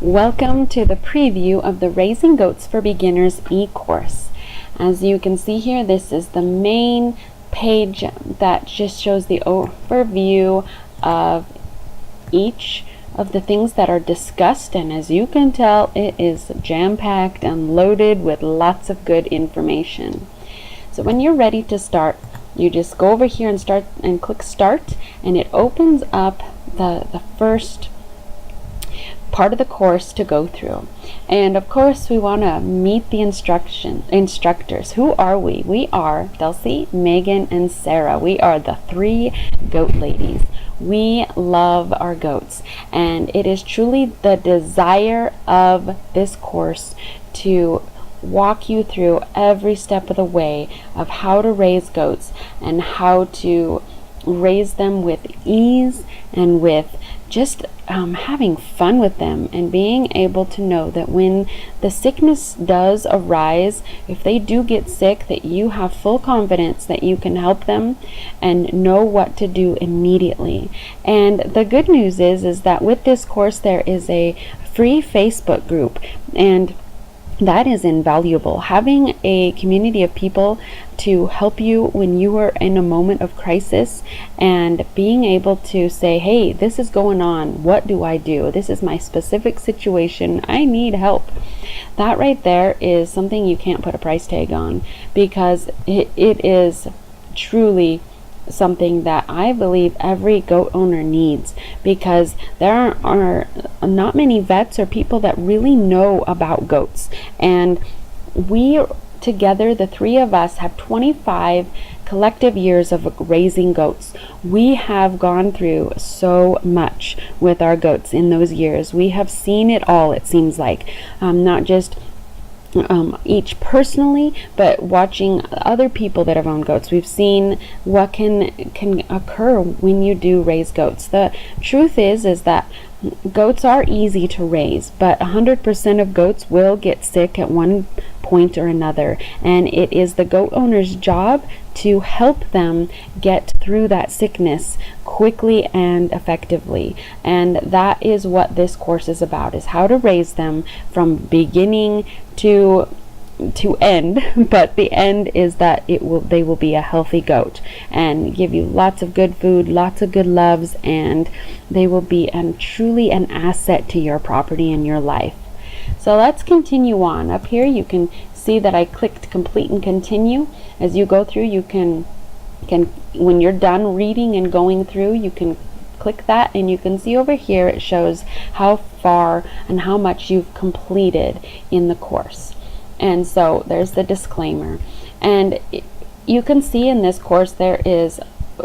Welcome to the preview of the Raising Goats for Beginners e-course. As you can see here, this is the main page that just shows the overview of each of the things that are discussed, and as you can tell, it is jam-packed and loaded with lots of good information. So when you're ready to start, you just go over here and click start, and it opens up the first part of the course to go through. And of course, we want to meet the instructors. Who are we? We are Delcy, Megan, and Sarah. We are the three goat ladies. We love our goats, and it is truly the desire of this course to walk you through every step of the way of how to raise goats and how to raise them with ease and with just having fun with them, and being able to know that when the sickness does arise, if they do get sick, that you have full confidence that you can help them and know what to do immediately. And the good news is that with this course there is a free Facebook group, and that is invaluable. Having a community of people to help you when you are in a moment of crisis, and being able to say, hey, this is going on, what do I do? This is my specific situation, I need help. That right there is something you can't put a price tag on, because it is truly something that I believe every goat owner needs, because there are not many vets or people that really know about goats. And we together, the three of us, have 25 collective years of raising goats. We have gone through so much with our goats in those years. We have seen it all, it seems like, not just each personally, but watching other people that have owned goats. We've seen what can occur when you do raise goats. The truth is that goats are easy to raise, but 100% of goats will get sick at one point or another, and it is the goat owner's job to help them get through that sickness quickly and effectively. And that is what this course is about, is how to raise them from beginning to end. But the end is that they will be a healthy goat and give you lots of good food, lots of good loves, and they will be truly an asset to your property and your life. So let's continue on. Up here you can see that I clicked complete and continue. As you go through, you can when you're done reading and going through, you can click that, and you can see over here it shows how far and how much you've completed in the course. And so there's the disclaimer, and you can see in this course there is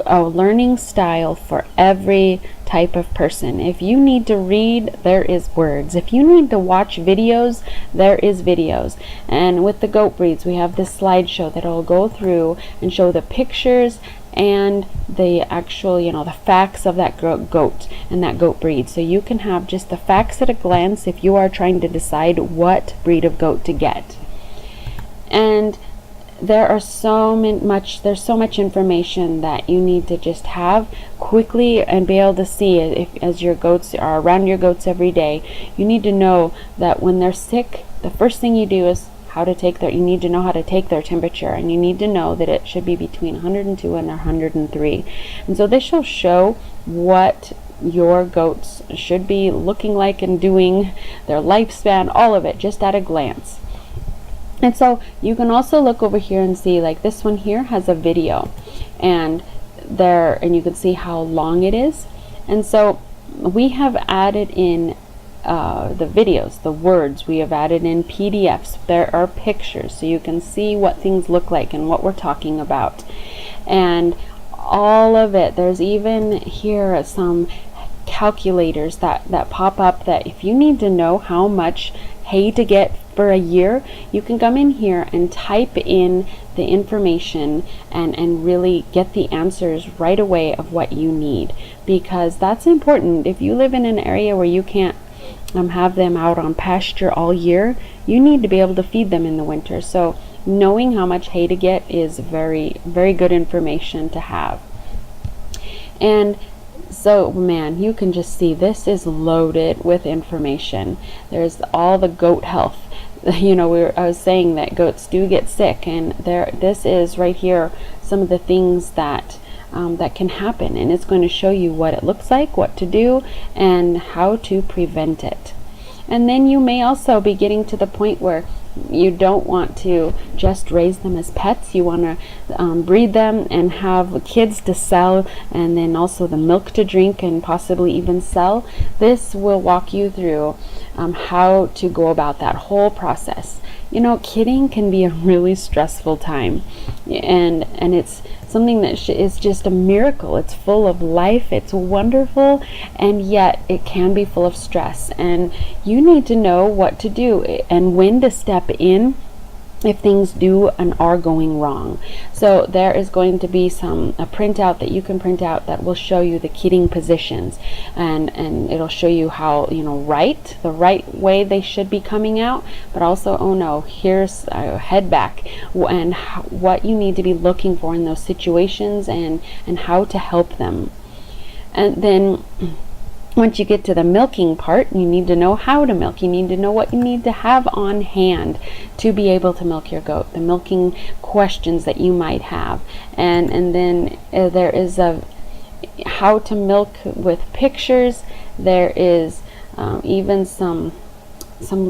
a learning style for every type of person. If you need to read, there is words. If you need to watch videos, there is videos. And with the goat breeds, we have this slideshow that will go through and show the pictures and the actual, the facts of that goat and that goat breed. So you can have just the facts at a glance if you are trying to decide what breed of goat to get. And there's so much information that you need to just have quickly and be able to see it. As your goats are around your goats every day, you need to know that when they're sick, the first thing you do is you need to know how to take their temperature, and you need to know that it should be between 102 and 103. And so this will show what your goats should be looking like and doing, their lifespan, all of it, just at a glance. And so you can also look over here and see, like this one here has a video, and you can see how long it is. And so we have added in the videos, the words, we have added in PDFs. There are pictures, so you can see what things look like and what we're talking about. And all of it, there's even here some calculators that pop up, that if you need to know how much hay to get for a year, you can come in here and type in the information and really get the answers right away of what you need, because that's important. If you live in an area where you can't have them out on pasture all year, you need to be able to feed them in the winter. So knowing how much hay to get is very, very good information to have. And So man, you can just see this is loaded with information. There's all the goat health. You know, I was saying that goats do get sick, and this is right here some of the things that that can happen, and it's going to show you what it looks like, what to do, and how to prevent it. And then you may also be getting to the point where you don't want to just raise them as pets. You want to breed them and have kids to sell, and then also the milk to drink and possibly even sell. This will walk you through how to go about that whole process. You know, kidding can be a really stressful time, and it's something that is just a miracle. It's full of life, it's wonderful, and yet it can be full of stress, and you need to know what to do and when to step in if things do and are going wrong. So there is going to be a printout that you can print out that will show you the kidding positions, and it'll show you how, you know, the right way they should be coming out, but also, oh no, here's head back, and what you need to be looking for in those situations, and how to help them. And then once you get to the milking part, you need to know how to milk. You need to know what you need to have on hand to be able to milk your goat, the milking questions that you might have. And then there is a how to milk with pictures. There is even some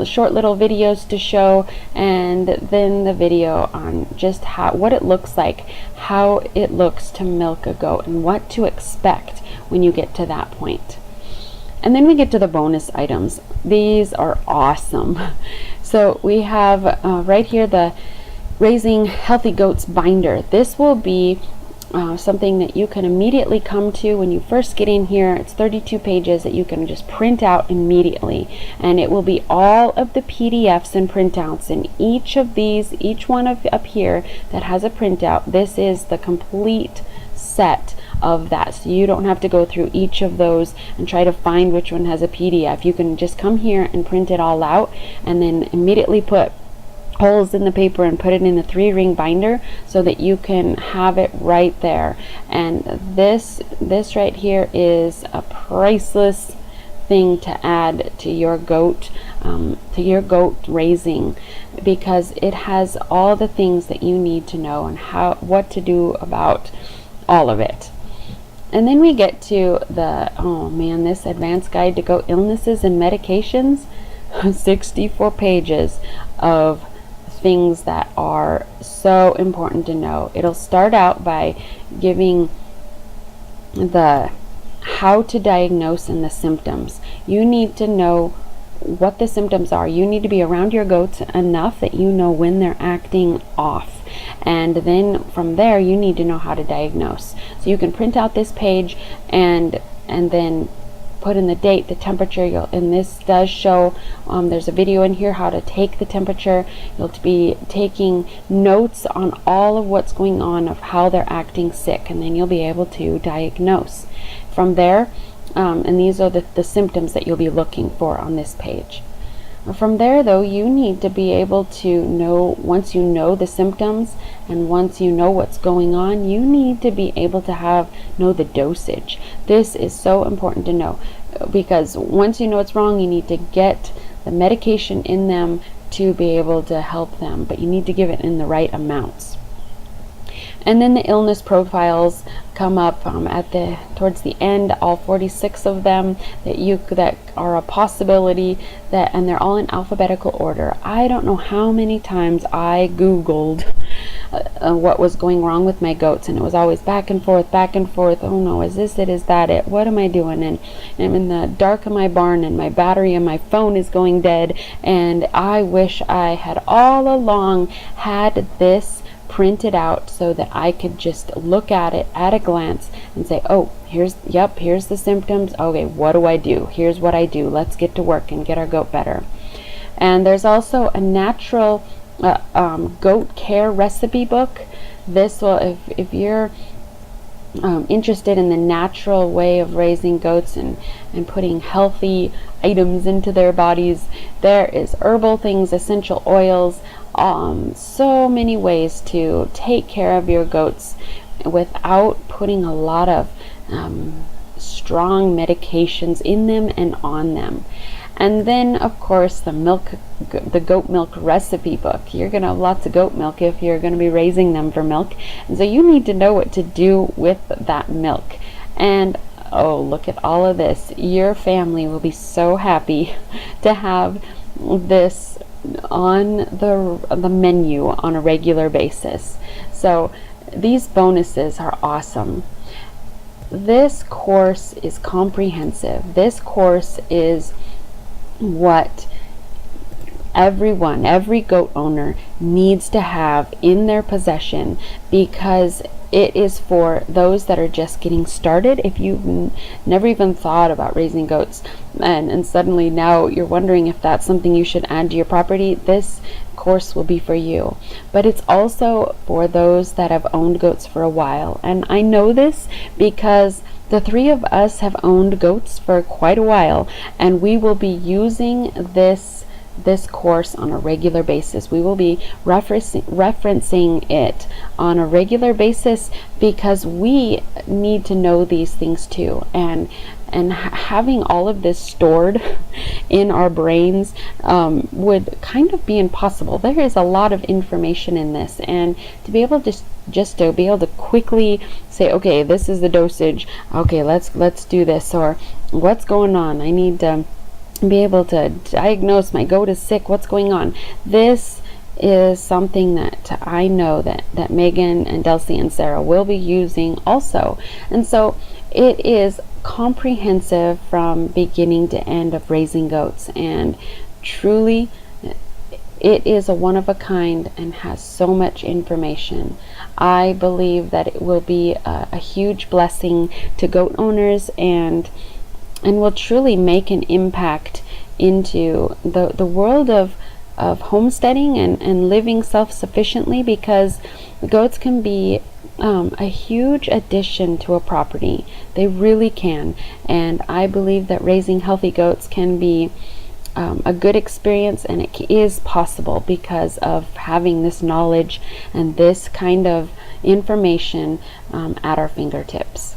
short little videos to show, and then the video on just what it looks like, how it looks to milk a goat, and what to expect when you get to that point. And then we get to the bonus items. These are awesome. So we have right here the Raising Healthy Goats binder. This will be something that you can immediately come to when you first get in here. It's 32 pages that you can just print out immediately, and it will be all of the PDFs and printouts, and each one up here that has a printout, this is the complete set of that, so you don't have to go through each of those and try to find which one has a PDF. You can just come here and print it all out, and then immediately put holes in the paper and put it in a 3-ring binder so that you can have it right there. And this right here is a priceless thing to add to your goat raising, because it has all the things that you need to know and what to do about all of it. And then we get to this advanced guide to goat illnesses and medications. 64 pages of things that are so important to know. It'll start out by giving the how to diagnose and the symptoms. You need to know what the symptoms are. You need to be around your goats enough that you know when they're acting off, and then from there you need to know how to diagnose. So you can print out this page and then put in the date, the temperature. And this does show there's a video in here how to take the temperature. You'll be taking notes on all of what's going on, of how they're acting sick, and then you'll be able to diagnose from there. And these are the symptoms that you'll be looking for on this page. From there, though, you need to be able to know, once you know the symptoms and once you know what's going on, you need to be able to know the dosage. This is so important to know, because once you know what's wrong, you need to get the medication in them to be able to help them, but you need to give it in the right amounts. And then the illness profiles come up towards the end, all 46 of them that are a possibility, and they're all in alphabetical order. I don't know how many times I Googled what was going wrong with my goats, and it was always back and forth. Oh no, is this it? Is that it? What am I doing? And I'm in the dark of my barn, and my battery on my phone is going dead, and I wish I had all along had this printed out so that I could just look at it at a glance and say, oh, here's the symptoms. Okay, what do I do? Here's what I do. Let's get to work and get our goat better. And there's also a natural goat care recipe book. This will, if you're interested in the natural way of raising goats and putting healthy items into their bodies, there is herbal things, essential oils, so many ways to take care of your goats without putting a lot of strong medications in them and on them. And then, of course, the goat milk recipe book. You're going to have lots of goat milk if you're going to be raising them for milk. And so you need to know what to do with that milk. And oh, look at all of this. Your family will be so happy to have this on the menu on a regular basis. So these bonuses are awesome. This course is comprehensive. This course is what every goat owner needs to have in their possession, because it is for those that are just getting started. If you've never even thought about raising goats and suddenly now you're wondering if that's something you should add to your property, this course will be for you. But it's also for those that have owned goats for a while. And I know this because the three of us have owned goats for quite a while, and we will be using this course on a regular basis. We will be referencing it on a regular basis because we need to know these things too. And having all of this stored in our brains would kind of be impossible. There is a lot of information in this, and to be able to just to be able to quickly say, okay, this is the dosage, okay, let's do this, or what's going on, I need to be able to diagnose my goat is sick, what's going on. This is something that I know that Megan and Delcy and Sarah will be using also. And so it is comprehensive from beginning to end of raising goats, and truly it is a one of a kind and has so much information. I believe that it will be a huge blessing to goat owners and will truly make an impact into the world of homesteading and living self-sufficiently, because the goats can be a huge addition to a property. They really can. And I believe that raising healthy goats can be a good experience, and it is possible because of having this knowledge and this kind of information at our fingertips.